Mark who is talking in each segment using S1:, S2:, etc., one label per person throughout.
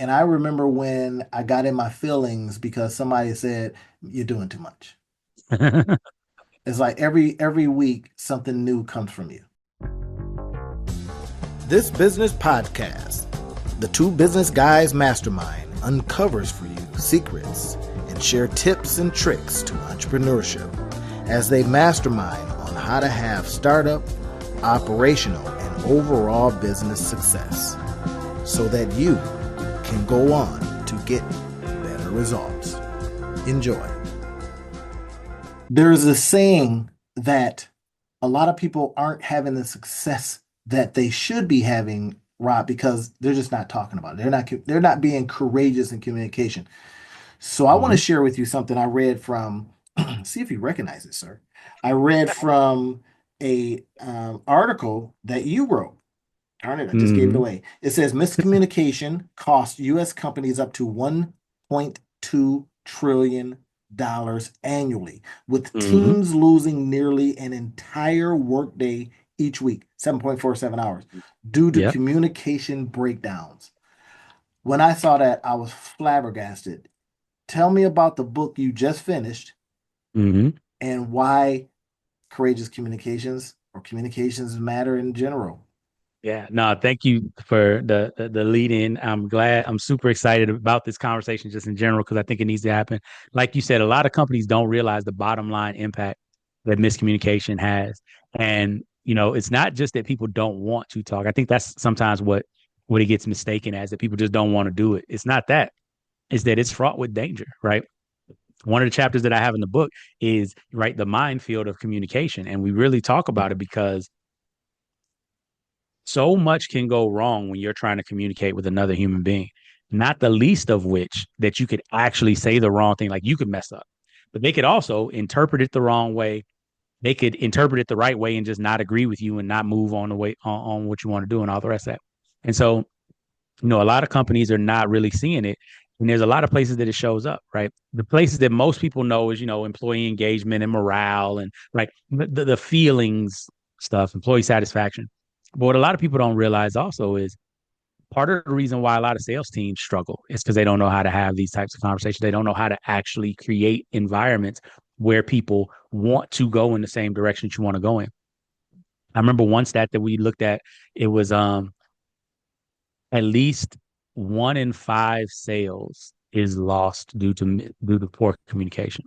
S1: And I remember when I got in my feelings because somebody said, "You're doing too much." It's like every week something new comes from you. This business podcast, the Two Business Guys Mastermind, uncovers for you secrets and share tips and tricks to entrepreneurship as they mastermind on how to have startup, operational, and overall business success so that you can go on to get better results. Enjoy. There's a saying that a lot of people aren't having the success that they should be having, Rob, because they're just not talking about it. They're not being courageous in communication. So I want to
S2: Mhm.
S1: share with you something I read from, see if you recognize it, sir. I read from a article that you wrote. Darn it, I just gave it
S2: Mhm.
S1: away. It says miscommunication cost US companies up to $1.2 trillion annually, with
S2: Mhm.
S1: teams losing nearly an entire workday each week, 7.47 hours, due to
S2: Yep.
S1: communication breakdowns. When I saw that, I was flabbergasted. Tell me about the book you just finished
S2: Mhm.
S1: and why courageous communications or communications matter in general.
S2: Yeah. No, thank you for the lead in. I'm super excited about this conversation just in general because I think it needs to happen. Like you said, a lot of companies don't realize the bottom line impact that miscommunication has. And, it's not just that people don't want to talk. I think that's sometimes what it gets mistaken as, that people just don't want to do it. It's not that. It's that it's fraught with danger, right? One of the chapters that I have in the book is right the minefield of communication, and we really talk about it because so much can go wrong when you're trying to communicate with another human being. Not the least of which that you could actually say the wrong thing, like you could mess up, but they could also interpret it the wrong way. They could interpret it the right way and just not agree with you and not move on the way on what you want to do and all the rest of that. And so, a lot of companies are not really seeing it. And there's a lot of places that it shows up, right? The places that most people know is, employee engagement and morale and right the feelings stuff, employee satisfaction. But what a lot of people don't realize also is part of the reason why a lot of sales teams struggle is because they don't know how to have these types of conversations. They don't know how to actually create environments where people want to go in the same direction that you want to go in. I remember one stat that we looked at. It was at least 1 in 5 sales is lost due to poor communication,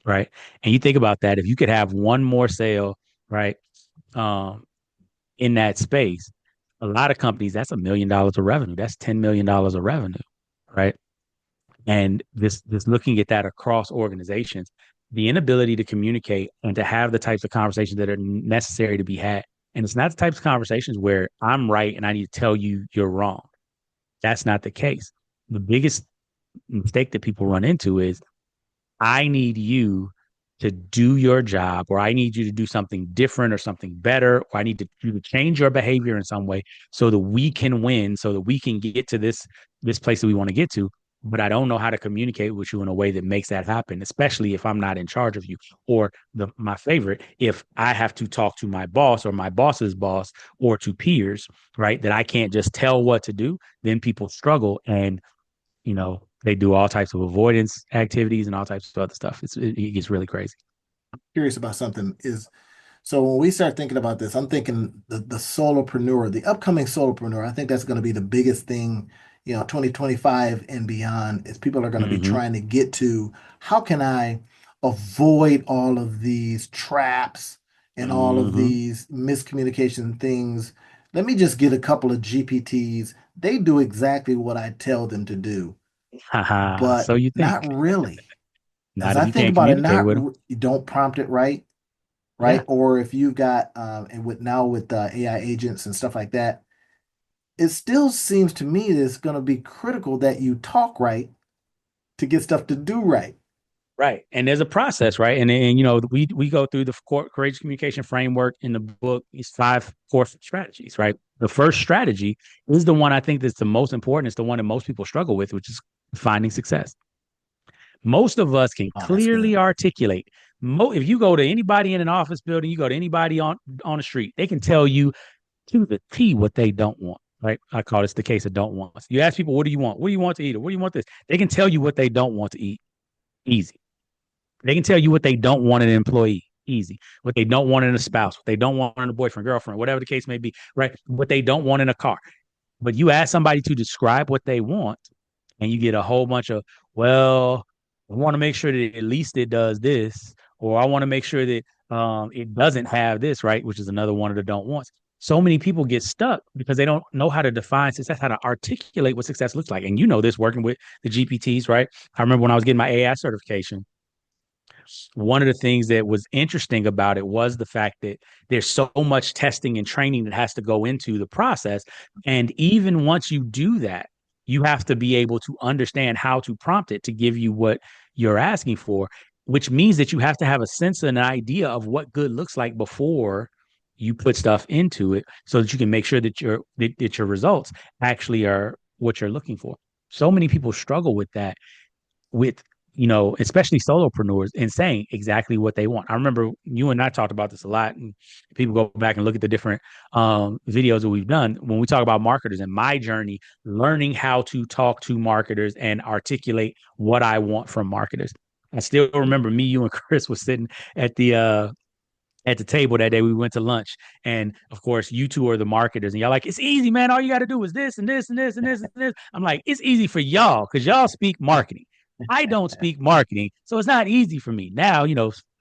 S2: right? And you think about that, if you could have one more sale, right, um, in that space, a lot of companies, that's $1 million of revenue. That's $10 million of revenue, right? And this looking at that across organizations, the inability to communicate and to have the types of conversations that are necessary to be had. And it's not the types of conversations where I'm right and I need to tell you you're wrong. That's not the case. The biggest mistake that people run into is I need you to do your job, or I need you to do something different or something better, or I need you to change your behavior in some way so that we can win, so that we can get to this place that we want to get to. But I don't know how to communicate with you in a way that makes that happen, especially if I'm not in charge of you. Or my favorite, if I have to talk to my boss or my boss's boss or to peers, right? That I can't just tell what to do, then people struggle and they do all types of avoidance activities and all types of other stuff. It gets really crazy.
S1: Curious about something is so when we start thinking about this, I'm thinking the solopreneur, the upcoming solopreneur. I think that's going to be the biggest thing, 2025 and beyond, is people are going to be
S2: Mm-hmm.
S1: trying to get to how can I avoid all of these traps and all of
S2: Mm-hmm.
S1: these miscommunication things. Let me just get a couple of GPTs. They do exactly what I tell them to do,
S2: Haha.
S1: but
S2: So you
S1: not
S2: think.
S1: really. As
S2: Not if
S1: I
S2: you
S1: think
S2: can't
S1: about it,
S2: communicate with them.
S1: you don't prompt it right,
S2: Yeah.
S1: right? Or if you've got and with now with AI agents and stuff like that, it still seems to me that it's going to be critical that you talk right to get stuff to do right.
S2: Right. And there's a process, right? And we go through the courageous communication framework in the book. It's 5 core strategies, right? The first strategy is the one I think that's the most important. It's the one that most people struggle with, which is finding success. Most of us can
S1: Oh, that's good.
S2: clearly articulate. If you go to anybody in an office building, you go to anybody on the street, they can tell you to the T what they don't want. right? I call this the case of don't wants. You ask people, what do you want? What do you want to eat? Or what do you want this? They can tell you what they don't want to eat. Easy. They can tell you what they don't want in an employee. Easy. What they don't want in a spouse, what they don't want in a boyfriend, girlfriend, whatever the case may be, right? What they don't want in a car. But you ask somebody to describe what they want, and you get a whole bunch of, well, I want to make sure that at least it does this, or I want to make sure that it doesn't have this, right? Which is another one of the don't wants. So many people get stuck because they don't know how to define success, how to articulate what success looks like. And you know this working with the GPTs, right? I remember when I was getting my AI certification, one of the things that was interesting about it was the fact that there's so much testing and training that has to go into the process. And even once you do that, you have to be able to understand how to prompt it to give you what you're asking for, which means that you have to have a sense and an idea of what good looks like before you put stuff into it so that you can make sure that your results actually are what you're looking for. So many people struggle with that, with especially solopreneurs, and saying exactly what they want. I remember you and I talked about this a lot, and people go back and look at the different videos that we've done when we talk about marketers and my journey, learning how to talk to marketers and articulate what I want from marketers. I still remember me, you, and Chris was sitting at the table that day. We went to lunch, and of course, you two are the marketers, and y'all like, it's easy, man. All you got to do is this and this and this and this and this. I'm like, it's easy for y'all because y'all speak marketing. I don't speak marketing, so it's not easy for me. Now,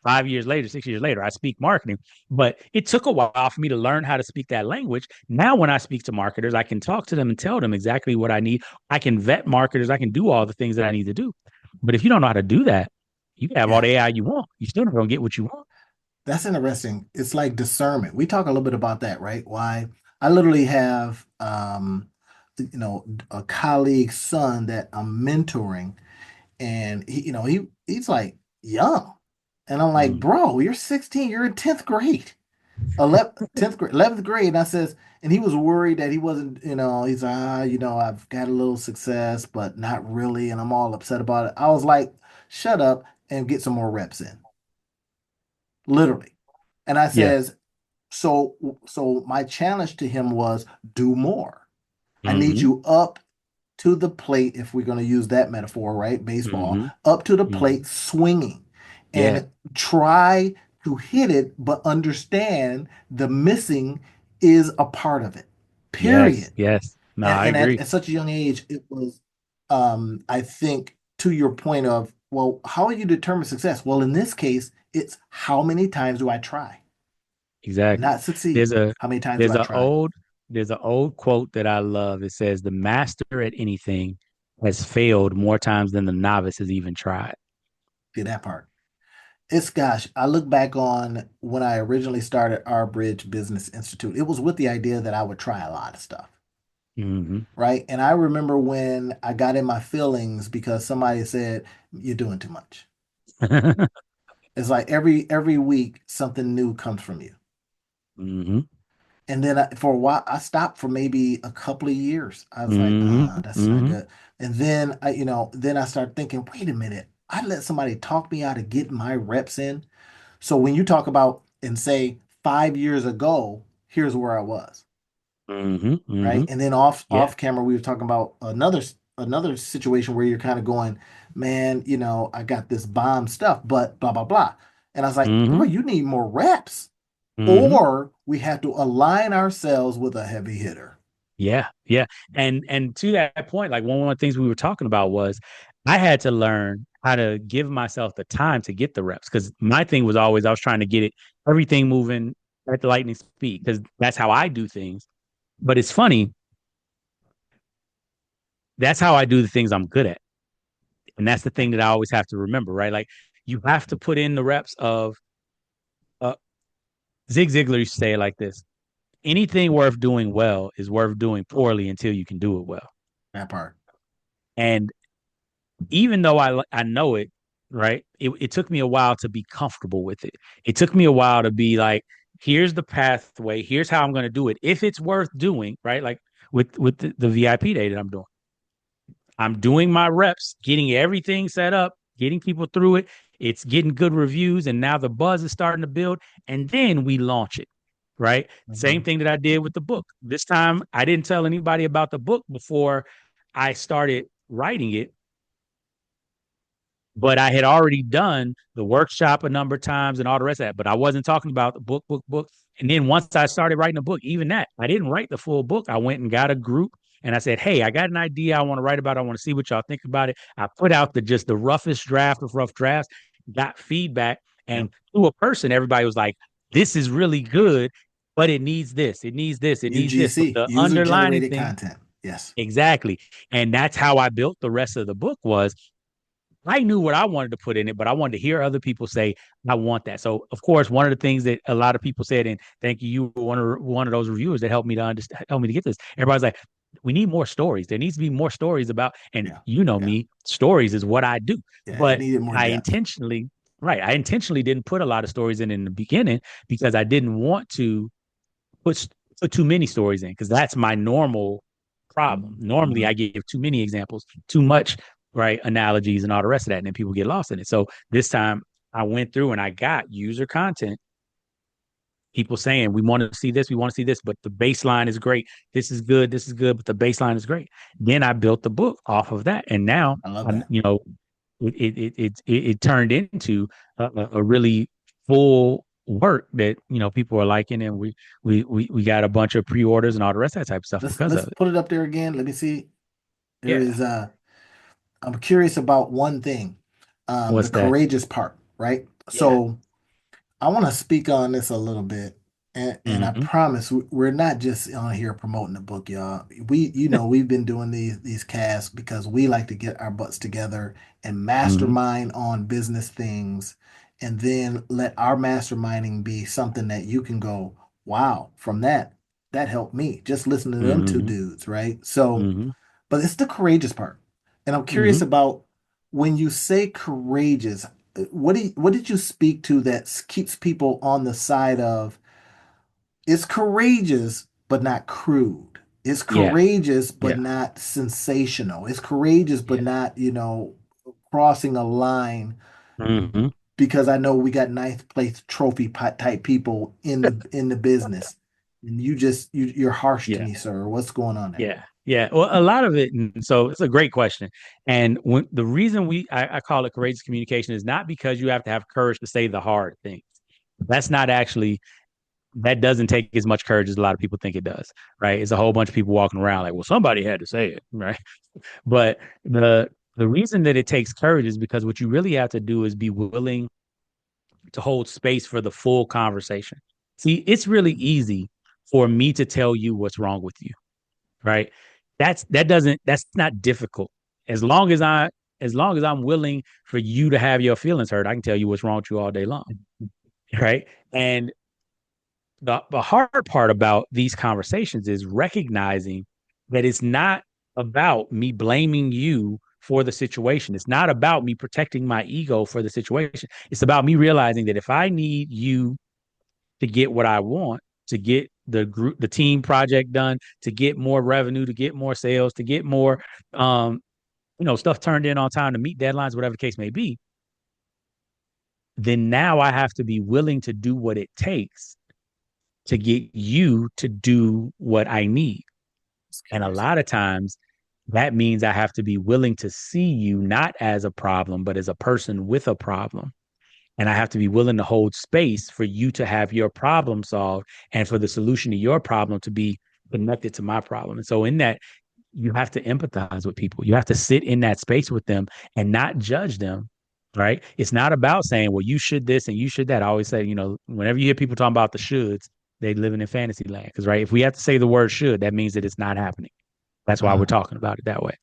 S2: 5 years later, 6 years later, I speak marketing, but it took a while for me to learn how to speak that language. Now, when I speak to marketers, I can talk to them and tell them exactly what I need. I can vet marketers. I can do all the things that I need to do. But if you don't know how to do that, you can have all
S1: Yeah.
S2: the AI you want. You still not gonna get what you want.
S1: That's interesting. It's like discernment. We talk a little bit about that, right? Why I literally have a colleague's son that I'm mentoring, and he's like young. And I'm like,
S2: Mm,
S1: bro, you're 16, you're in 10th grade. 10th grade, 11th grade. And I says, and he was worried that he wasn't, he's like, I've got a little success, but not really, and I'm all upset about it. I was like, shut up and get some more reps in, literally. And I
S2: yeah.
S1: says, so my challenge to him was do more. I need
S2: Mm-hmm.
S1: you up to the plate, if we're going to use that metaphor, right? Baseball,
S2: Mm-hmm.
S1: up to the
S2: Mm-hmm.
S1: plate, swinging,
S2: Yeah.
S1: and try to hit it, but understand the missing is a part of it,
S2: Yes.
S1: period.
S2: Yes. No,
S1: And,
S2: I
S1: and at,
S2: agree.
S1: at such a young age, it was, I think, to your point of, well, how do you determine success? Well, in this case, it's how many times do I try?
S2: Exactly.
S1: Not succeed.
S2: There's a
S1: How many times do
S2: there's
S1: I
S2: a
S1: try?
S2: old there's an old quote that I love. It says the master at anything has failed more times than the novice has even tried.
S1: See that part. It's gosh, I look back on when I originally started Our Bridge Business Institute. It was with the idea that I would try a lot of stuff,
S2: Mm-hmm.
S1: right? And I remember when I got in my feelings because somebody said, "You're doing too much." It's like every week something new comes from you.
S2: Mm-hmm.
S1: And then for a while, I stopped for maybe a couple of years. I was like,
S2: Mm-hmm.
S1: that's not
S2: Mm-hmm.
S1: good. And then then I started thinking, wait a minute, I let somebody talk me out of getting my reps in. So when you talk about and say 5 years ago, here's where I was,
S2: Mm-hmm. Mm-hmm.
S1: right? And then off
S2: Yeah.
S1: camera, we were talking about another situation where you're kind of going, man, I got this bomb stuff, but blah blah blah. And I was like, bro,
S2: Mm-hmm.
S1: you need more reps,
S2: Mm-hmm.
S1: or we have to align ourselves with a heavy hitter.
S2: Yeah, yeah. And to that point, like one of the things we were talking about was I had to learn how to give myself the time to get the reps because my thing was always I was trying to get everything moving at the lightning speed because that's how I do things. But it's funny, that's how I do the things I'm good at. And that's the thing that I always have to remember, right? Like you have to put in the reps of uh Zig Ziglar used to say it like this. Anything worth doing well is worth doing poorly until you can do it well.
S1: That part.
S2: And even though I know it, right? It took me a while to be comfortable with it. It took me a while to be like, here's the pathway, here's how I'm going to do it. If it's worth doing, right? Like with the VIP day that I'm doing my reps, getting everything set up, getting people through it. It's getting good reviews, and now the buzz is starting to build, and then we launch it, right? Same
S1: Mhm.
S2: thing that I did with the book. This time I didn't tell anybody about the book before I started writing it, but I had already done the workshop a number of times and all the rest of that. But I wasn't talking about the book. And then once I started writing the book, even that, I didn't write the full book. I went and got a group and I said, hey, I got an idea I want to write about. I want to see what y'all think about it. I put out the roughest draft of rough drafts, got feedback,
S1: Yep.
S2: and to a person, everybody was like, this is really good, but it needs this, it needs this, it needs this. But
S1: UGC,
S2: the
S1: user
S2: underlining
S1: generated
S2: thing,
S1: content. Yes.
S2: exactly. And that's how I built the rest of the book was I knew what I wanted to put in it, but I wanted to hear other people say, I want that. So, of course, one of the things that a lot of people said, and thank you, you were one of those reviewers that helped me to understand, help me to get this. Everybody's like, we need more stories. There needs to be more stories about, and
S1: Yeah.
S2: you know
S1: Yeah.
S2: me, stories is what I do.
S1: Yeah. It
S2: But
S1: needed more
S2: I
S1: depth.
S2: intentionally, right, I intentionally didn't put a lot of stories in the beginning because I didn't want to put put too many stories in because that's my normal problem. Normally,
S1: Mhm.
S2: I give too many examples, too much, right, analogies and all the rest of that, and then people get lost in it. So this time, I went through and I got user content. People saying we want to see this, we want to see this, but the baseline is great. This is good, but the baseline is great. Then I built the book off of that, and now
S1: I love
S2: I'm,
S1: that.
S2: it turned into a really full work that people are liking, and we got a bunch of pre-orders and all the rest of that type of stuff because
S1: Let's
S2: of it.
S1: put it up there again. Let me see. There
S2: Yeah.
S1: is I'm curious about one thing. The
S2: What's that?
S1: courageous part, right?
S2: Yeah.
S1: So I want to speak on this a little bit, and I
S2: Mm-hmm.
S1: promise we're not just on here promoting the book, y'all. We've been doing these casts because we like to get our butts together and
S2: Mm-hmm.
S1: mastermind on business things, and then let our masterminding be something that you can go, wow, from that helped me. Just listen to them two
S2: Mm-hmm.
S1: dudes, right? So,
S2: Mm-hmm.
S1: but it's the courageous part, and I'm curious
S2: Mm-hmm.
S1: about when you say courageous, what did you speak to that keeps people on the side of it's courageous but not crude. It's
S2: Yeah.
S1: courageous but
S2: Yeah.
S1: not sensational. It's courageous but
S2: Yeah.
S1: not, crossing a line
S2: Mm-hmm.
S1: because I know we got ninth place trophy type people in the business. And you're harsh to
S2: Yeah.
S1: me, sir. What's going on there?
S2: Yeah. Yeah. Well, a lot of it. And so it's a great question. And when the reason I call it courageous communication is not because you have to have courage to say the hard things. That's not actually, that doesn't take as much courage as a lot of people think it does. Right. It's a whole bunch of people walking around like, well, somebody had to say it. Right. But the reason that it takes courage is because what you really have to do is be willing to hold space for the full conversation. See, it's really easy for me to tell you what's wrong with you, right? That's not difficult. As long as I as long as I'm willing for you to have your feelings hurt, I can tell you what's wrong with you all day long, right? And the hard part about these conversations is recognizing that it's not about me blaming you for the situation. It's not about me protecting my ego for the situation. It's about me realizing that if I need you to get what I want, to get the team project done, to get more revenue, to get more sales, to get more stuff turned in on time, to meet deadlines, whatever the case may be, then now I have to be willing to do what it takes to get you to do what I need. And a lot of times that means I have to be willing to see you not as a problem, but as a person with a problem. And I have to be willing to hold space for you to have your problem solved and for the solution to your problem to be connected to my problem. And so, in that, you have to empathize with people. You have to sit in that space with them and not judge them. Right. It's not about saying, well, you should this and you should that. I always say, whenever you hear people talking about the shoulds, they living in fantasy land. Because, right, if we have to say the word should, that means that it's not happening. That's why we're
S1: Mm.
S2: talking about it that way.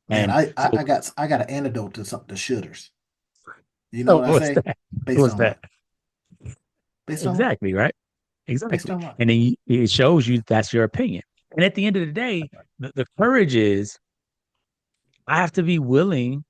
S1: Man,
S2: And so,
S1: I got an antidote to something to shooters. You know
S2: so
S1: what I
S2: what's
S1: say?
S2: that?
S1: Based
S2: What's
S1: on
S2: that?
S1: what? Based on what?
S2: Exactly. Right.
S1: Based
S2: Exactly.
S1: on what?
S2: And then it shows you that's your opinion. And at the end of the day, the courage is I have to be willing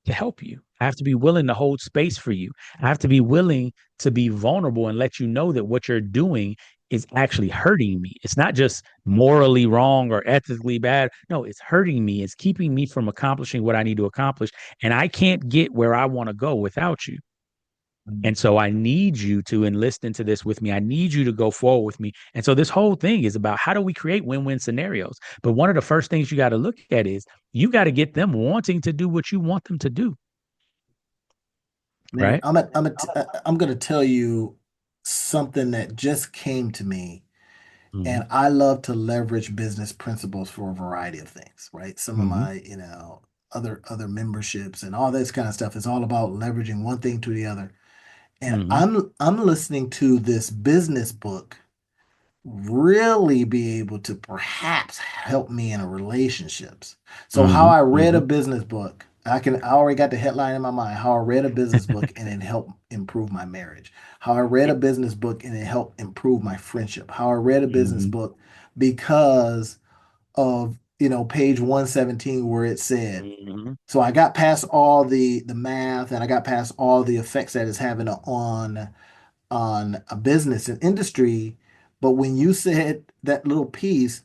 S2: to help you. I have to be willing to hold space for you. I have to be willing to be vulnerable and let you know that what you're doing is actually hurting me. It's not just morally wrong or ethically bad. No, it's hurting me. It's keeping me from accomplishing what I need to accomplish. And I can't get where I want to go without you. And so I need you to enlist into this with me. I need you to go forward with me. And so this whole thing is about how do we create win-win scenarios? But one of the first things you got to look at is you got to get them wanting to do what you want them to do,
S1: Man,
S2: right?
S1: I'm gonna tell you something that just came to me,
S2: Mm-hmm.
S1: and I love to leverage business principles for a variety of things, right? Some of
S2: Mm-hmm.
S1: my, other memberships and all this kind of stuff is all about leveraging one thing to the other. And
S2: Mm-hmm.
S1: I'm listening to this business book really be able to perhaps help me in a relationships. So how
S2: Mm-hmm.
S1: I read
S2: Mm-hmm.
S1: a business book, I already got the headline in my mind, how I read a business book and it helped improve my marriage. How I read a business book and it helped improve my friendship. How I read a business
S2: Mm-hmm.
S1: book because of, page 117 where it said,
S2: Mm-hmm.
S1: so I got past all the math and I got past all the effects that it's having on a business and industry. But when you said that little piece,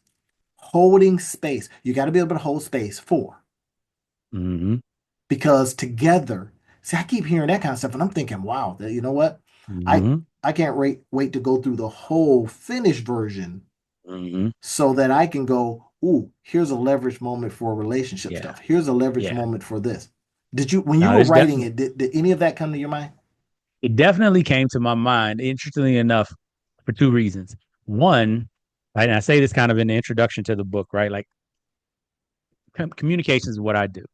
S1: holding space, you got to be able to hold space for,
S2: Mm-hmm.
S1: because together, see, I keep hearing that kind of stuff, and I'm thinking, wow, you know what? I
S2: Mm-hmm.
S1: I can't wait to go through the whole finished version
S2: Mm-hmm.
S1: so that I can go, ooh, here's a leverage moment for relationship
S2: Yeah.
S1: stuff. Here's a leverage
S2: Yeah.
S1: moment for this. Did you, when you
S2: Now
S1: were
S2: this
S1: writing
S2: definitely
S1: it, did any of that come to your mind?
S2: it definitely came to my mind, interestingly enough, for two reasons. One, right, and I say this kind of in the introduction to the book, right? Like communications is what I do.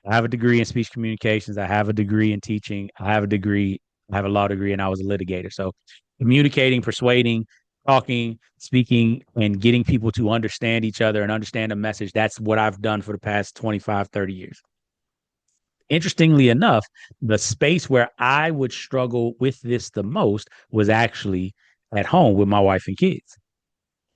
S2: I have a degree in speech communications. I have a degree in teaching. I have a law degree, and I was a litigator. So communicating, persuading, talking, speaking, and getting people to understand each other and understand a message, that's what I've done for the past 25, 30 years. Interestingly enough, the space where I would struggle with this the most was actually at home with my wife and kids.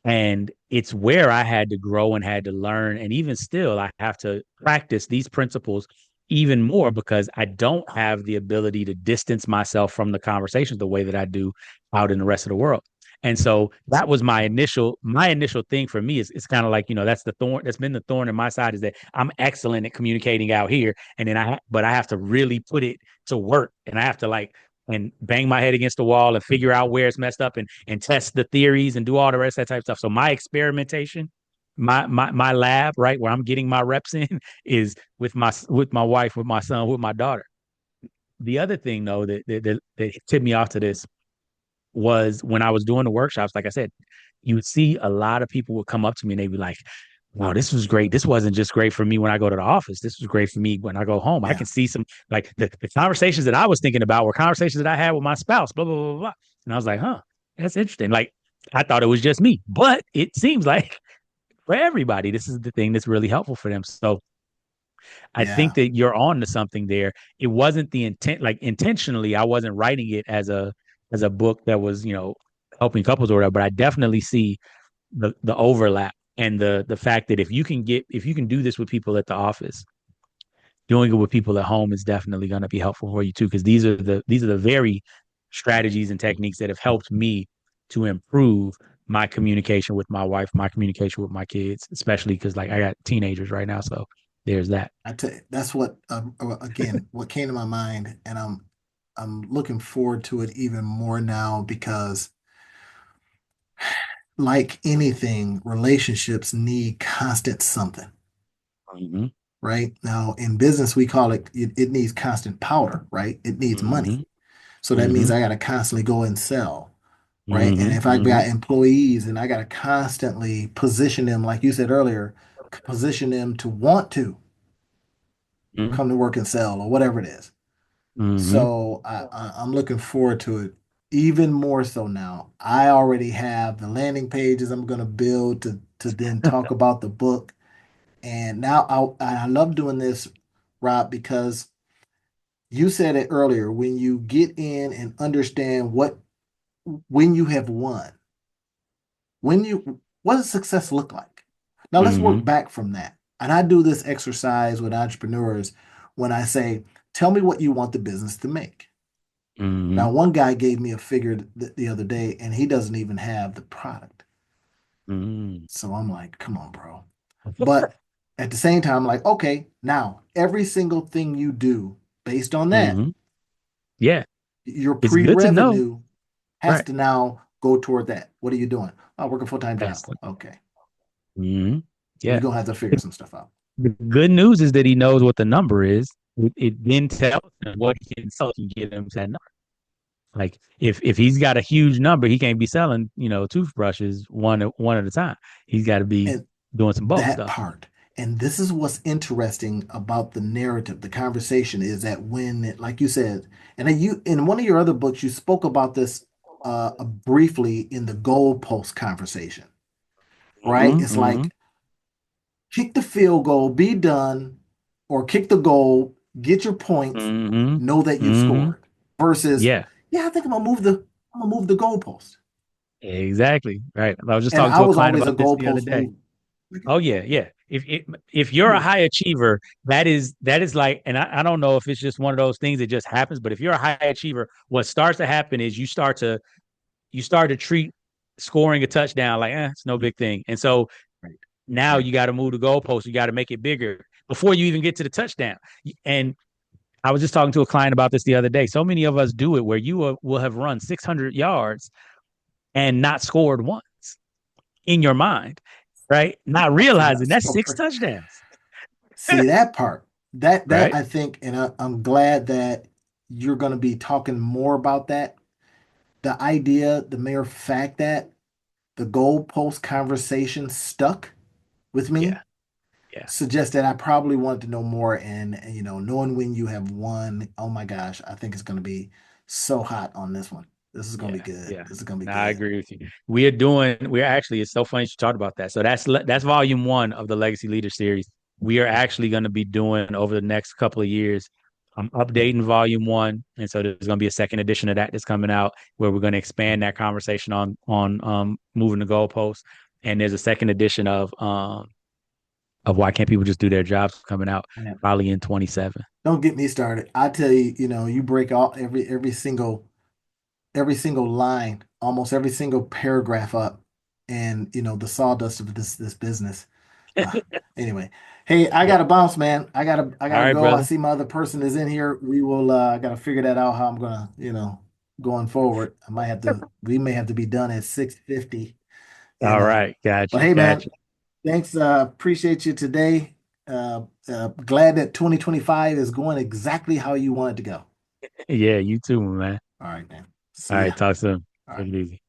S2: And it's where I had to grow and had to learn. And even still, I have to practice these principles even more because I don't have the ability to distance myself from the conversations the way that I do out in the rest of the world. And so that was my initial thing for me is it's kind of like, that's the thorn that's been the thorn in my side is that I'm excellent at communicating out here. And then but I have to really put it to work and I have to like and bang my head against the wall and figure out where it's messed up and test the theories and do all the rest of that type of stuff. So my experimentation, my lab, right, where I'm getting my reps in is with my wife, with my son, with my daughter. The other thing though that tipped me off to this was when I was doing the workshops, like I said, you would see a lot of people would come up to me and they'd be like, wow, this was great. This wasn't just great for me when I go to the office. This was great for me when I go home. I
S1: Yeah,
S2: can see some like the conversations that I was thinking about were conversations that I had with my spouse, blah, blah, blah, blah. And I was like, huh, that's interesting. Like I thought it was just me, but it seems like for everybody, this is the thing that's really helpful for them. So I think
S1: yeah,
S2: that you're on to something there. It wasn't the intent, like intentionally, I wasn't writing it as a book that was, helping couples or whatever, but I definitely see the overlap and the fact that if you can do this with people at the office, doing it with people at home is definitely going to be helpful for you too. Because these are the very strategies and techniques that have helped me to improve my communication with my wife, my communication with my kids, especially because like I got teenagers right now. So there's that.
S1: I tell you, that's what again what came to my mind, and I'm looking forward to it even more now because, like anything, relationships need constant something,
S2: Mm-hmm.
S1: right? Now, in business, we call it needs constant powder, right? It needs
S2: Mm-hmm.
S1: money. So that
S2: Mm-hmm.
S1: means I got to constantly go and sell, right? And
S2: Mm-hmm.
S1: if I
S2: Mm-hmm.
S1: got employees and I got to constantly position them, like you said earlier, position them to want to come to work and sell or whatever it is.
S2: Mm-hmm.
S1: So I'm looking forward to it even more so now. I already have the landing pages I'm going to build to then talk about the book. And now I love doing this, Rob, because you said it earlier. When you get in and understand when you have won, what does success look like? Now let's
S2: Mm-hmm.
S1: work back from that. And I do this exercise with entrepreneurs when I say, tell me what you want the business to make.
S2: Mm-hmm.
S1: Now, one guy gave me a figure the other day, and he doesn't even have the product.
S2: Mm-hmm.
S1: So I'm like, come on, bro. But at the same time, I'm like, okay, now every single thing you do based on that,
S2: Mm-hmm. Yeah.
S1: Your
S2: It's good to know.
S1: pre-revenue has
S2: Right.
S1: to now go toward that. What are you doing? Oh, I work a full-time job.
S2: Excellent.
S1: Okay.
S2: Hmm.
S1: We're
S2: Yeah.
S1: gonna have to figure some stuff out.
S2: The good news is that he knows what the number is. It then tells him what he can sell to get him to that number. Like if he's got a huge number, he can't be selling, toothbrushes one at a time. He's got to be
S1: And
S2: doing some bulk
S1: that
S2: stuff.
S1: part. And this is what's interesting about the narrative, the conversation is that like you said, and you in one of your other books, you spoke about this briefly in the goalpost conversation, right?
S2: Hmm.
S1: It's
S2: Hmm.
S1: like kick the field goal, be done, or kick the goal, get your points,
S2: Hmm.
S1: know that you've
S2: Hmm.
S1: scored. Versus,
S2: Yeah,
S1: yeah, I think I'm gonna move the goalpost.
S2: exactly. Right. I was just
S1: And
S2: talking
S1: I
S2: to a
S1: was
S2: client
S1: always a
S2: about this the other
S1: goalpost
S2: day.
S1: move. Like,
S2: Oh yeah, yeah. If you're a
S1: yeah.
S2: high achiever, that is like, and I don't know if it's just one of those things that just happens, but if you're a high achiever, what starts to happen is you start to treat scoring a touchdown like, it's no big thing. And so
S1: Right.
S2: now
S1: Right.
S2: you got to move the goalpost, you got to make it bigger before you even get to the touchdown. And I was just talking to a client about this the other day. So many of us do it where will have run 600 yards and not scored once in your mind, right? Not
S1: So
S2: realizing
S1: that's
S2: that's
S1: so
S2: six touchdowns,
S1: see that part. That
S2: right?
S1: I think, and I'm glad that you're going to be talking more about that. The idea, the mere fact that the goalpost conversation stuck with me
S2: Yeah, yeah,
S1: suggests that I probably wanted to know more. And knowing when you have won, oh my gosh, I think it's going to be so hot on this one. This is going to be
S2: yeah,
S1: good.
S2: yeah.
S1: This is going to be
S2: No, I
S1: good.
S2: agree with you. It's so funny you talked about that. So that's volume one of the Legacy Leader series. We are actually going to be doing over the next couple of years. I'm updating volume one. And so there's going to be a second edition of that that's coming out where we're going to expand that conversation on moving the goalposts. And there's a second edition of why can't people just do their jobs coming out
S1: Man,
S2: probably in 27.
S1: don't get me started. I tell you, you break all every single line, almost every single paragraph up, and the sawdust of this business. Uh, anyway, hey, I
S2: Yeah.
S1: gotta bounce, man. I
S2: All
S1: gotta
S2: right,
S1: go. I
S2: brother.
S1: see my other person is in here. We will. I gotta figure that out how I'm gonna, going forward. We may have to be done at 6:50. And
S2: All right. Got
S1: but
S2: you.
S1: hey,
S2: Got
S1: man,
S2: you.
S1: thanks. Appreciate you today. Glad that 2025 is going exactly how you want it to go.
S2: Yeah, you too, man.
S1: All right, man.
S2: All
S1: See ya.
S2: right. Talk soon.
S1: All
S2: Take
S1: right.
S2: it easy.